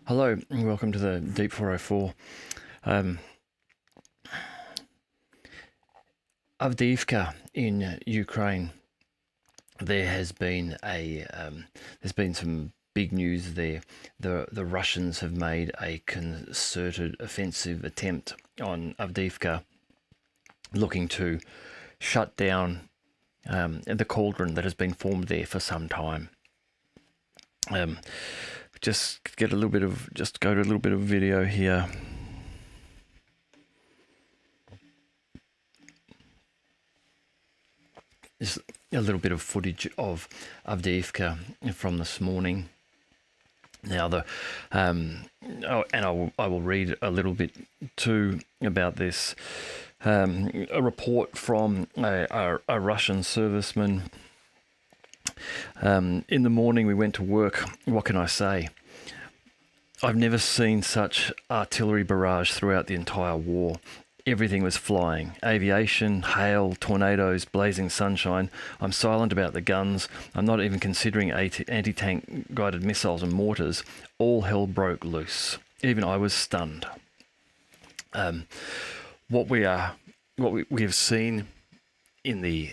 Hello and welcome to the Deep 404. Avdeevka in Ukraine. There's been some big news there. The Russians have made a concerted offensive attempt on Avdeevka, looking to shut down the cauldron that has been formed there for some time. Just go to a little bit of video here. Just a little bit of footage of Avdeevka from this morning. Now I will read a little bit too about this. A report from a Russian serviceman. In the morning we went to work. What can I say? I've never seen such artillery barrage throughout the entire war. Everything was flying. Aviation, hail, tornadoes, blazing sunshine. I'm silent about the guns. I'm not even considering anti-tank guided missiles and mortars. All hell broke loose. Even I was stunned. What we have seen in the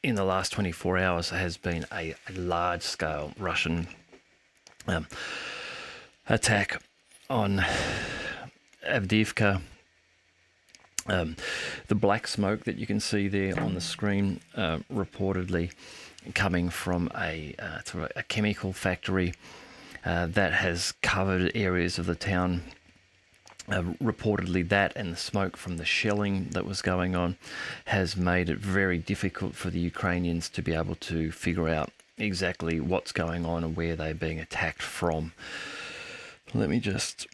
last 24 hours has been a large-scale Russian attack on Avdeevka. The black smoke that you can see there on the screen, reportedly coming from a chemical factory that has covered areas of the town. Reportedly, that and the smoke from the shelling that was going on has made it very difficult for the Ukrainians to be able to figure out exactly what's going on and where they're being attacked from. Let me just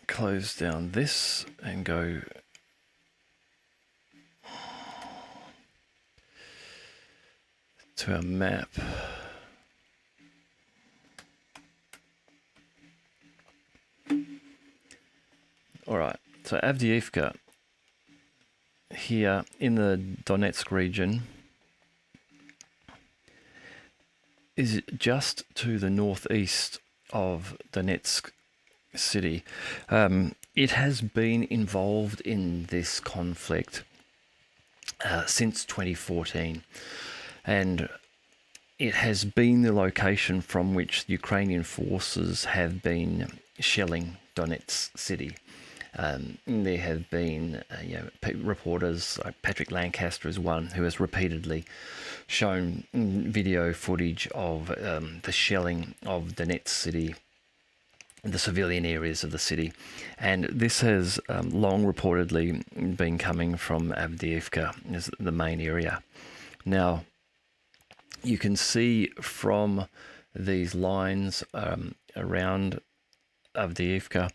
close down this and go to our map. All right, so Avdeevka here in the Donetsk region is just to the northeast of Donetsk city. It has been involved in this conflict since 2014, and it has been the location from which the Ukrainian forces have been shelling Donetsk city. There have been reporters, like Patrick Lancaster is one, who has repeatedly shown video footage of the shelling of Donetsk city, the civilian areas of the city, and this has long reportedly been coming from Avdeevka as the main area. Now, you can see from these lines around Avdeevka,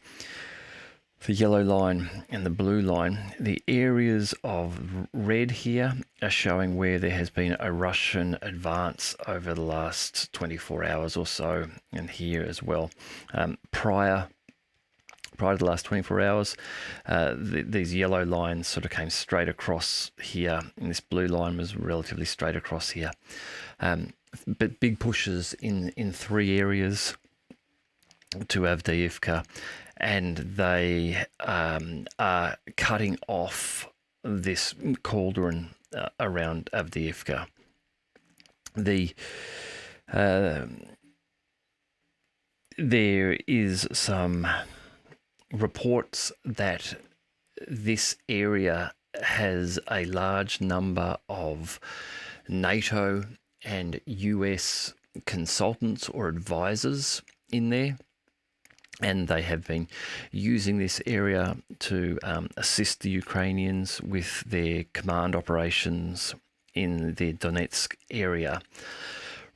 the yellow line and the blue line, the areas of red here are showing where there has been a Russian advance over the last 24 hours or so, and here as well. Prior to the last 24 hours, these yellow lines sort of came straight across here, and this blue line was relatively straight across here. But big pushes in three areas to Avdeevka, and they are cutting off this cauldron around Avdeevka. There is some reports that this area has a large number of NATO and US consultants or advisors in there, and they have been using this area to assist the Ukrainians with their command operations in the Donetsk area.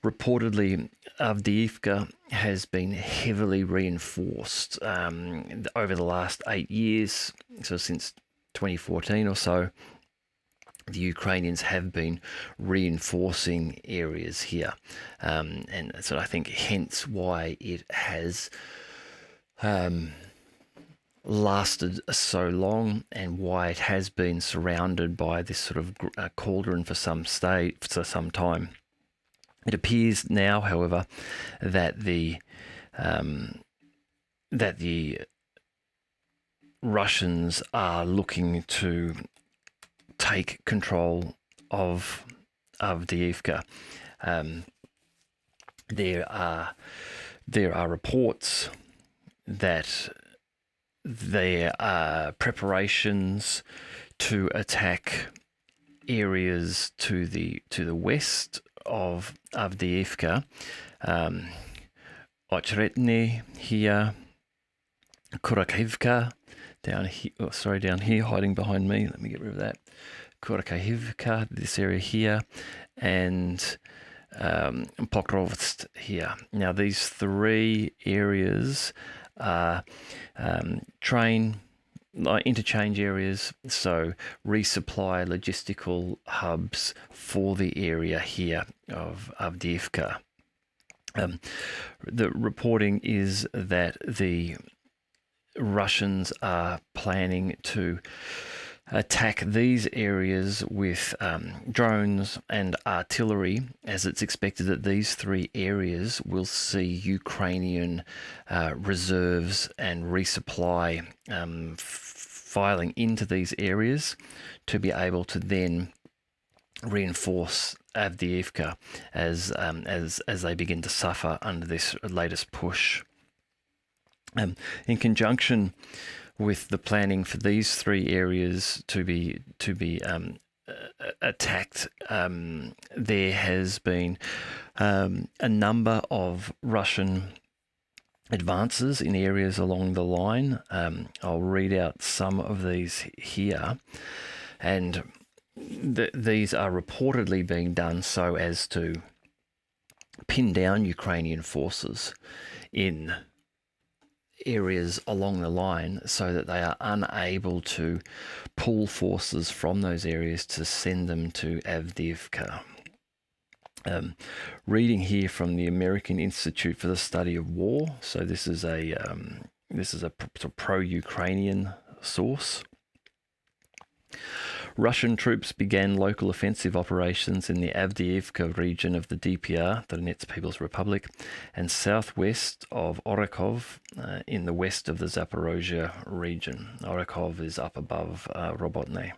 Reportedly, Avdeevka has been heavily reinforced over the last 8 years, so since 2014 or so. The Ukrainians have been reinforcing areas here, and so I think hence why it has lasted so long and why it has been surrounded by this sort of cauldron for some time. It appears now, however, that the Russians are looking to take control of Avdeevka. There are reports that there are preparations to attack areas to the west of Avdeevka, Orcheretyne here, Kurakhivka down here, hiding behind me. Let me get rid of that. Kurakhivka, this area here, and Pokrovsk here. Now, these three areas are interchange areas, so resupply logistical hubs for the area here of Avdeevka. The reporting is that the Russians are planning to attack these areas with drones and artillery, as it's expected that these three areas will see Ukrainian reserves and resupply filing into these areas to be able to then reinforce Avdeevka as they begin to suffer under this latest push. In conjunction with the planning for these three areas to be attacked, there has been a number of Russian advances in areas along the line. I'll read out some of these here, and these are reportedly being done so as to pin down Ukrainian forces in areas along the line so that they are unable to pull forces from those areas to send them to Avdeevka. Reading here from the American Institute for the Study of War. So this is a pro-Ukrainian source. Russian troops began local offensive operations in the Avdeevka region of the DPR, the Donetsk People's Republic, and southwest of Orcheretyne in the west of the Zaporozhye region. Orcheretyne is up above Robotny.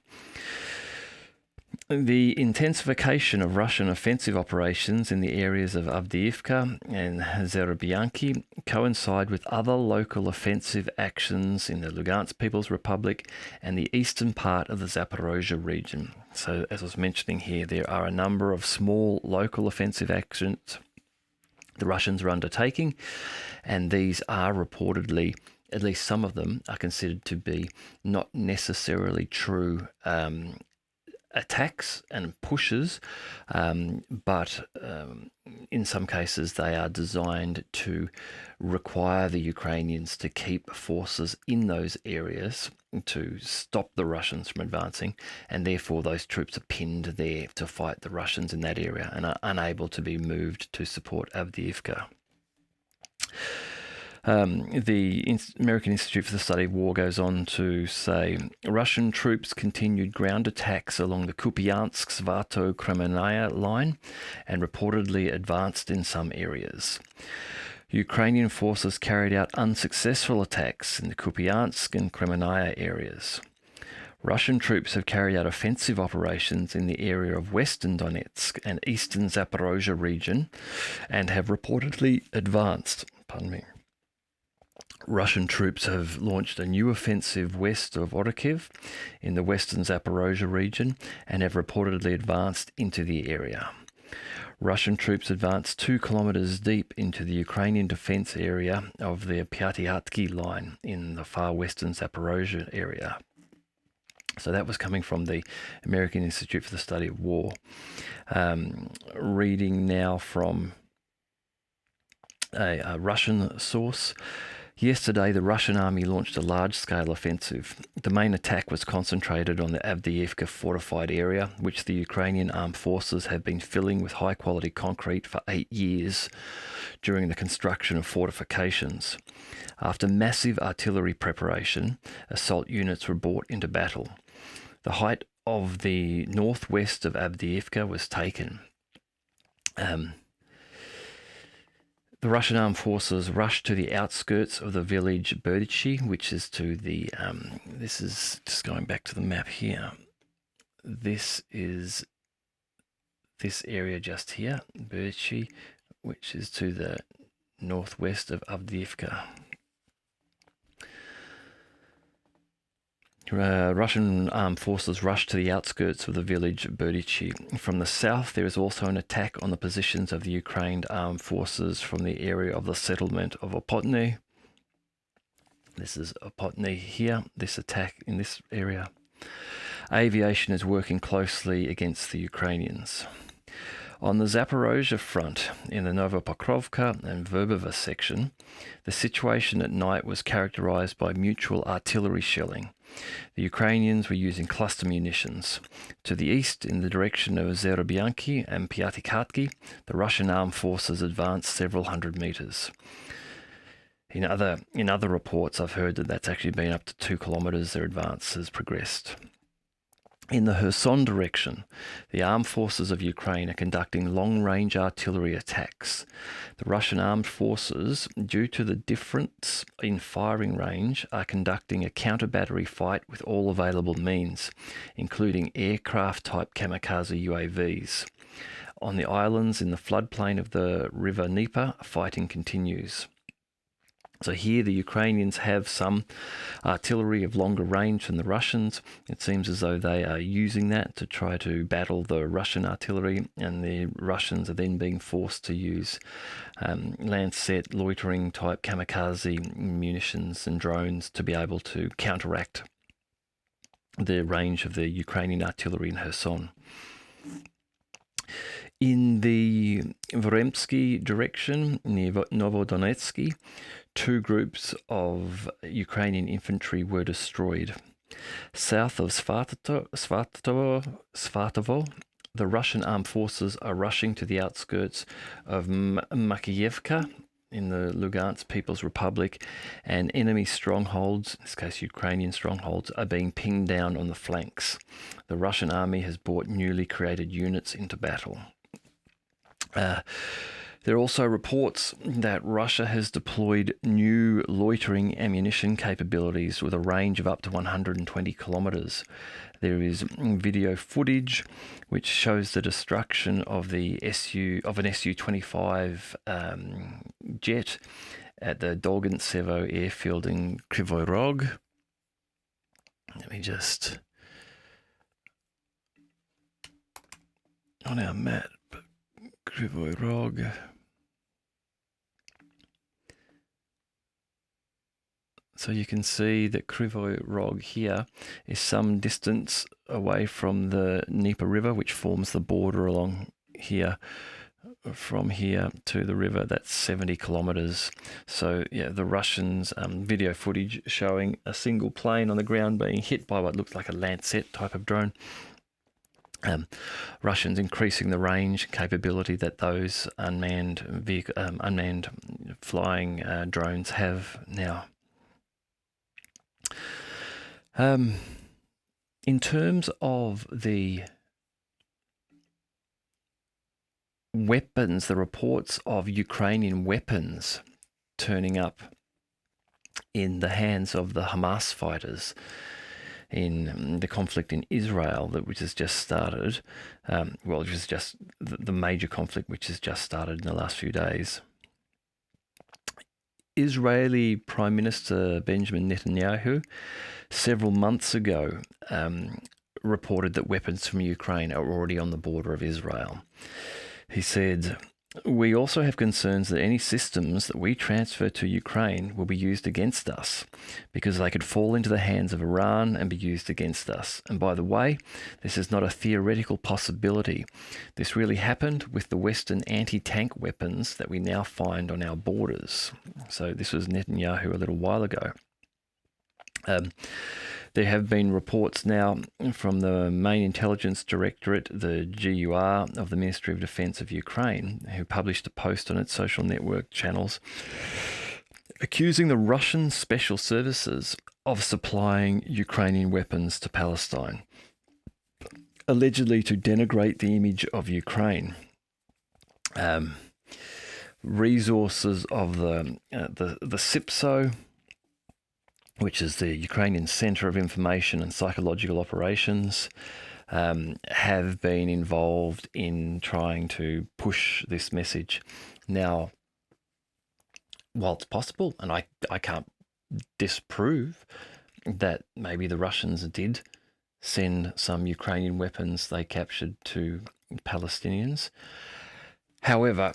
The intensification of Russian offensive operations in the areas of Avdeevka and Zerobyanki coincide with other local offensive actions in the Lugansk People's Republic and the eastern part of the Zaporozhye region. So, as I was mentioning here, there are a number of small local offensive actions the Russians are undertaking, and these are reportedly, at least some of them, are considered to be not necessarily true attacks and pushes, but in some cases they are designed to require the Ukrainians to keep forces in those areas to stop the Russians from advancing, and therefore those troops are pinned there to fight the Russians in that area and are unable to be moved to support Avdeevka. The American Institute for the Study of War goes on to say Russian troops continued ground attacks along the Kupiansk-Svarto-Kremenaya line and reportedly advanced in some areas. Ukrainian forces carried out unsuccessful attacks in the Kupiansk and Kremenaya areas. Russian troops have carried out offensive operations in the area of western Donetsk and eastern Zaporozhye region and have reportedly advanced. Russian troops have launched a new offensive west of Orcheretyne in the western Zaporozhye region and have reportedly advanced into the area. Russian troops advanced 2 kilometers deep into the Ukrainian defense area of the Pyatyatki line in the far western Zaporozhye area. So that was coming from the American Institute for the Study of War. Reading now from a Russian source. Yesterday, the Russian army launched a large-scale offensive. The main attack was concentrated on the Avdeevka fortified area, which the Ukrainian armed forces have been filling with high-quality concrete for 8 years during the construction of fortifications. After massive artillery preparation, assault units were brought into battle. The height of the northwest of Avdeevka was taken. The Russian armed forces rushed to the outskirts of the village Berdichi, which is to the, this is just going back to the map here. This is this area just here, Berdichi, which is to the northwest of Avdeevka. Russian armed forces rushed to the outskirts of the village Berdichi. From the south, there is also an attack on the positions of the Ukraine armed forces from the area of the settlement of Opotny. This is Opotny here, this attack in this area. Aviation is working closely against the Ukrainians. On the Zaporozhye front, in the Novopokrovka and Verbova section, the situation at night was characterized by mutual artillery shelling. The Ukrainians were using cluster munitions. To the east, in the direction of Zerobyanki and Pyatikhatki, the Russian armed forces advanced several hundred meters. In other reports, I've heard that that's actually been up to 2 kilometers their advance has progressed. In the Kherson direction, the armed forces of Ukraine are conducting long-range artillery attacks. The Russian armed forces, due to the difference in firing range, are conducting a counter-battery fight with all available means, including aircraft-type kamikaze UAVs. On the islands in the floodplain of the river Dnieper, fighting continues. So here the Ukrainians have some artillery of longer range than the Russians. It seems as though they are using that to try to battle the Russian artillery, and the Russians are then being forced to use Lancet loitering type kamikaze munitions and drones to be able to counteract the range of the Ukrainian artillery in Kherson. In the Vremsky direction, near Novodonetsky, 2 groups of Ukrainian infantry were destroyed. South of Svatov, the Russian armed forces are rushing to the outskirts of Makiyevka in the Lugansk People's Republic, and enemy strongholds, in this case Ukrainian strongholds, are being pinged down on the flanks. The Russian army has brought newly created units into battle. There are also reports that Russia has deployed new loitering ammunition capabilities with a range of up to 120 kilometers. There is video footage which shows the destruction of an Su-25 jet at the Dolgantsevo airfield in Kryvyi Rog. Let me just on our map. Kryvyi Rog. So you can see that Kryvyi Rog here is some distance away from the Dnieper River, which forms the border along here. From here to the river, that's 70 kilometers. So yeah, the Russians video footage showing a single plane on the ground being hit by what looks like a Lancet type of drone. Russians increasing the range capability that those unmanned flying drones have now. In terms of the weapons, the reports of Ukrainian weapons turning up in the hands of the Hamas fighters in the conflict in Israel, which has just started, which is just the major conflict which has just started in the last few days. Israeli Prime Minister Benjamin Netanyahu several months ago reported that weapons from Ukraine are already on the border of Israel. He said, "We also have concerns that any systems that we transfer to Ukraine will be used against us because they could fall into the hands of Iran and be used against us. And by the way, this is not a theoretical possibility. This really happened with the Western anti-tank weapons that we now find on our borders." So this was Netanyahu a little while ago. There have been reports now from the main intelligence directorate, the GUR of the Ministry of Defense of Ukraine, who published a post on its social network channels accusing the Russian special services of supplying Ukrainian weapons to Palestine, allegedly to denigrate the image of Ukraine. Resources of the SIPSO, which is the Ukrainian Center of Information and Psychological Operations, have been involved in trying to push this message. Now, while it's possible, and I can't disprove that maybe the Russians did send some Ukrainian weapons they captured to Palestinians. However,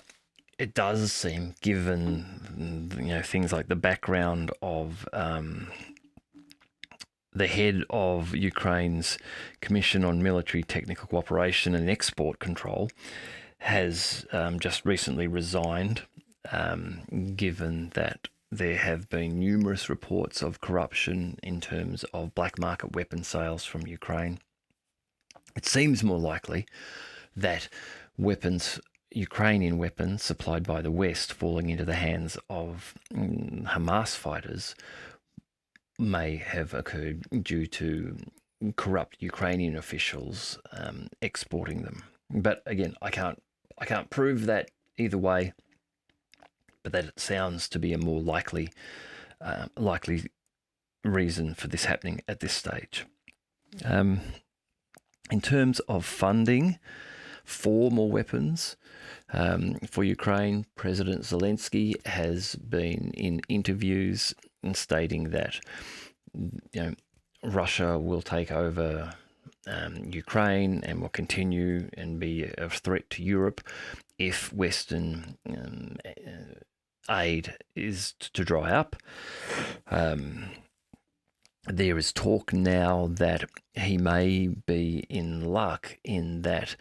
it does seem, given things like the background of the head of Ukraine's Commission on Military Technical Cooperation and Export Control, has just recently resigned, given that there have been numerous reports of corruption in terms of black market weapon sales from Ukraine. It seems more likely that Ukrainian weapons supplied by the West falling into the hands of Hamas fighters may have occurred due to corrupt Ukrainian officials exporting them. But again, I can't prove that either way, but that it sounds to be a more likely reason for this happening at this stage. In terms of funding for more weapons for Ukraine, President Zelensky has been in interviews stating that Russia will take over Ukraine and will continue and be a threat to Europe if Western aid is to dry up. There is talk now that he may be in luck in that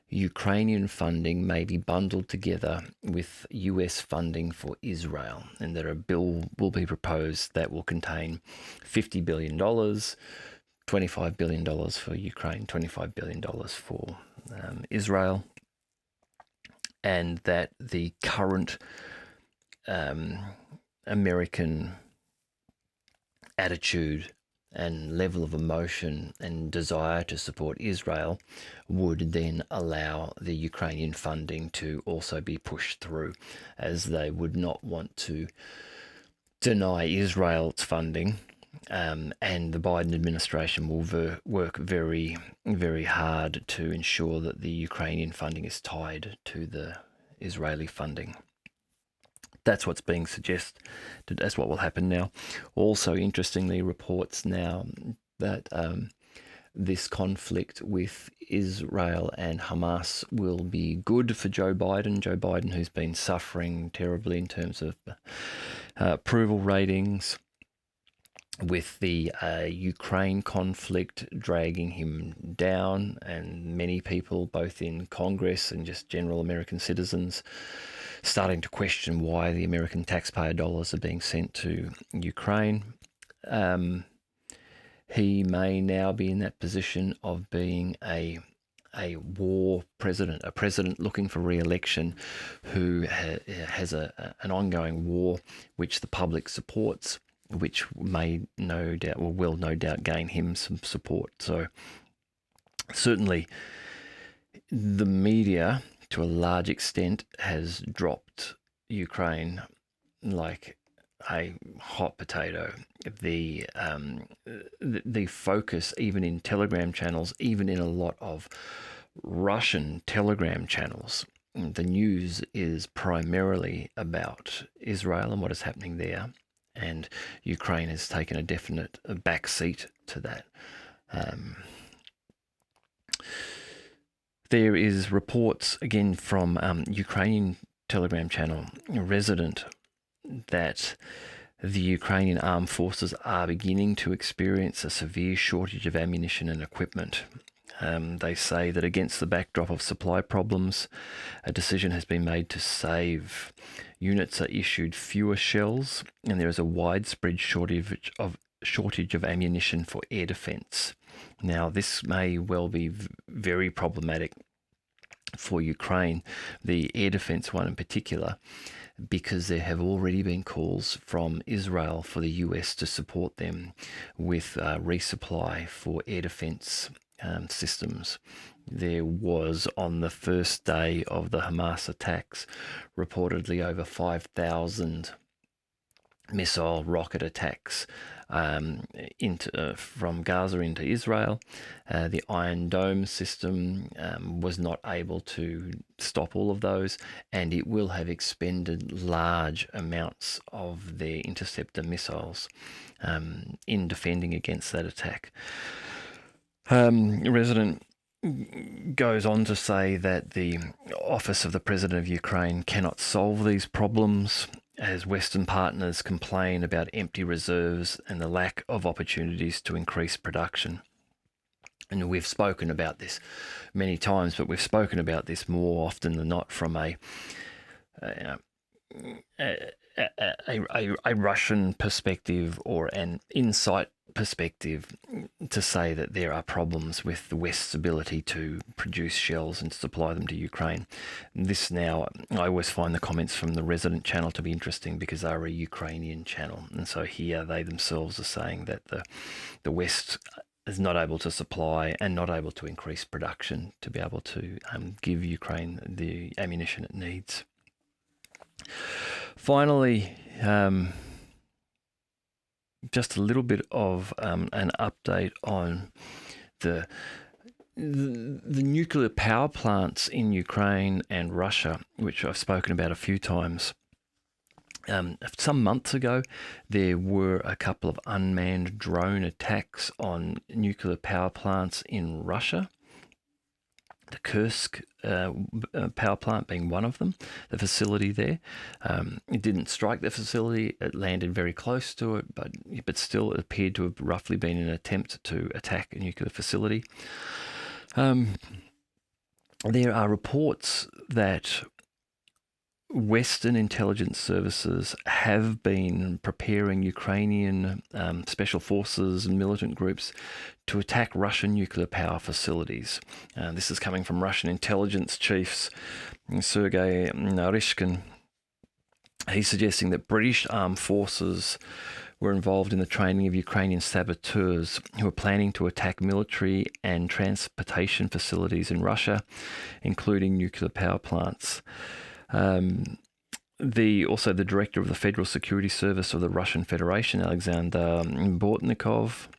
Ukrainian funding may be bundled together with US funding for Israel, and that a bill will be proposed that will contain $50 billion, $25 billion for Ukraine, $25 billion for Israel, and that the current American attitude and level of emotion and desire to support Israel would then allow the Ukrainian funding to also be pushed through, as they would not want to deny Israel its funding. And the Biden administration will work very, very hard to ensure that the Ukrainian funding is tied to the Israeli funding. That's what's being suggested. That's what will happen now. Also, interestingly, reports now that this conflict with Israel and Hamas will be good for Joe Biden. Joe Biden, who's been suffering terribly in terms of approval ratings, with the Ukraine conflict dragging him down, and many people, both in Congress and just general American citizens, starting to question why the American taxpayer dollars are being sent to Ukraine. He may now be in that position of being a war president, a president looking for re-election, who has an ongoing war which the public supports, which may no doubt, or will no doubt, gain him some support. So certainly the media, to a large extent, has dropped Ukraine like a hot potato. The focus, even in Telegram channels, even in a lot of Russian Telegram channels, the news is primarily about Israel and what is happening there, and Ukraine has taken a definite backseat to that. There is reports, again, from Ukrainian Telegram channel resident, that the Ukrainian armed forces are beginning to experience a severe shortage of ammunition and equipment. They say that against the backdrop of supply problems, a decision has been made to save. Units are issued fewer shells, and there is a widespread shortage of ammunition for air defence. Now, this may well be very problematic for Ukraine, the air defense one in particular, because there have already been calls from Israel for the US to support them with resupply for air defense systems. There was, on the first day of the Hamas attacks, reportedly over 5,000 missile rocket attacks from Gaza into Israel. The Iron Dome system was not able to stop all of those, and it will have expended large amounts of their interceptor missiles in defending against that attack. The resident goes on to say that the Office of the President of Ukraine cannot solve these problems, as Western partners complain about empty reserves and the lack of opportunities to increase production. And we've spoken about this many times, but we've spoken about this more often than not from a Russian perspective or an insight perspective, to say that there are problems with the West's ability to produce shells and supply them to Ukraine. This now, I always find the comments from the resident channel to be interesting because they're a Ukrainian channel. And so here they themselves are saying that the West is not able to supply and not able to increase production to be able to give Ukraine the ammunition it needs. Finally, just a little bit of an update on the nuclear power plants in Ukraine and Russia, which I've spoken about a few times. Some months ago, there were a couple of unmanned drone attacks on nuclear power plants in Russia. The Kursk power plant being one of them, the facility there. It didn't strike the facility, it landed very close to it, but still it appeared to have roughly been an attempt to attack a nuclear facility. There are reports that Western intelligence services have been preparing Ukrainian special forces and militant groups to attack Russian nuclear power facilities. This is coming from Russian intelligence chiefs Sergei Narishkin. He's suggesting that British armed forces were involved in the training of Ukrainian saboteurs who are planning to attack military and transportation facilities in Russia, including nuclear power plants. Also the director of the Federal Security Service of the Russian Federation, Alexander Bortnikov,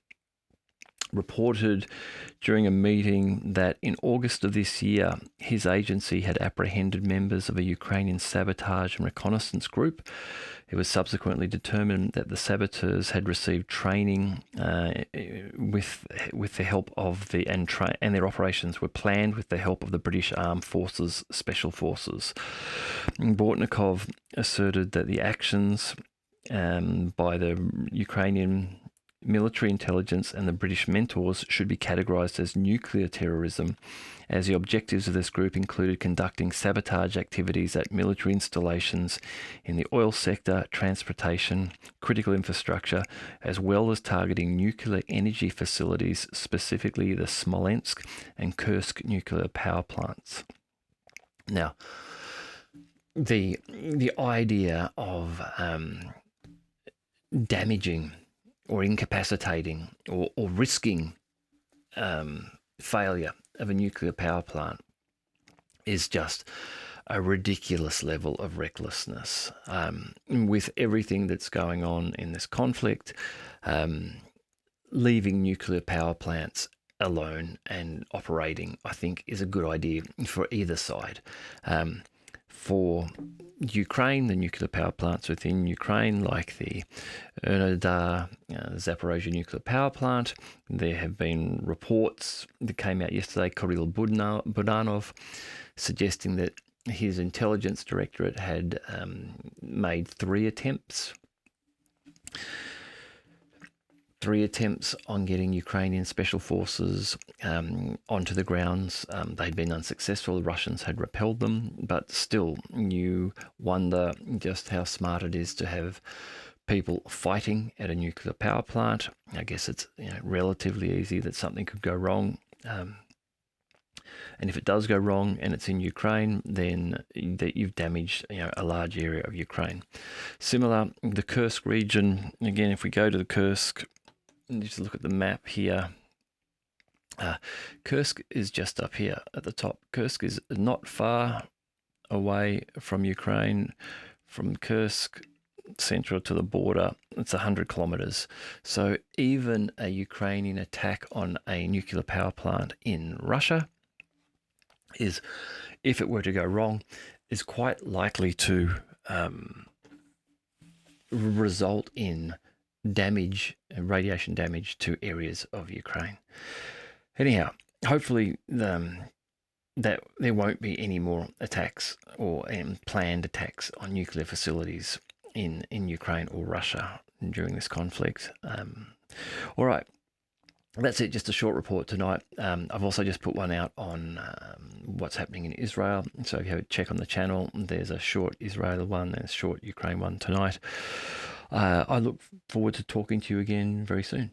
reported during a meeting that in August of this year, his agency had apprehended members of a Ukrainian sabotage and reconnaissance group. It was subsequently determined that the saboteurs had received training with the help of and their operations were planned with the help of the British Armed Forces Special Forces. Bortnikov asserted that the actions by the Ukrainian military intelligence and the British mentors should be categorised as nuclear terrorism, as the objectives of this group included conducting sabotage activities at military installations in the oil sector, transportation, critical infrastructure, as well as targeting nuclear energy facilities, specifically the Smolensk and Kursk nuclear power plants. Now, the idea of damaging or incapacitating or risking failure of a nuclear power plant is just a ridiculous level of recklessness. With everything that's going on in this conflict, leaving nuclear power plants alone and operating, I think, is a good idea for either side. For Ukraine, the nuclear power plants within Ukraine, like the Enerhodar Zaporozhye nuclear power plant, there have been reports that came out yesterday, Kirill Budanov, suggesting that his intelligence directorate had made three attempts on getting Ukrainian special forces onto the grounds. They'd been unsuccessful. The Russians had repelled them, but still you wonder just how smart it is to have people fighting at a nuclear power plant. I guess it's relatively easy that something could go wrong. And if it does go wrong and it's in Ukraine, then you've damaged a large area of Ukraine. Similar, the Kursk region. Again, if we go to the Kursk, and just look at the map here. Kursk is just up here at the top. Kursk is not far away from Ukraine. From Kursk central to the border, it's 100 kilometers. So even a Ukrainian attack on a nuclear power plant in Russia is, if it were to go wrong, is quite likely to result in damage, radiation damage to areas of Ukraine. Anyhow, hopefully that there won't be any more attacks or planned attacks on nuclear facilities in Ukraine or Russia during this conflict. All right, that's it. Just a short report tonight. I've also just put one out on what's happening in Israel. So if you have a check on the channel, there's a short Israel one and a short Ukraine one tonight. I look forward to talking to you again very soon.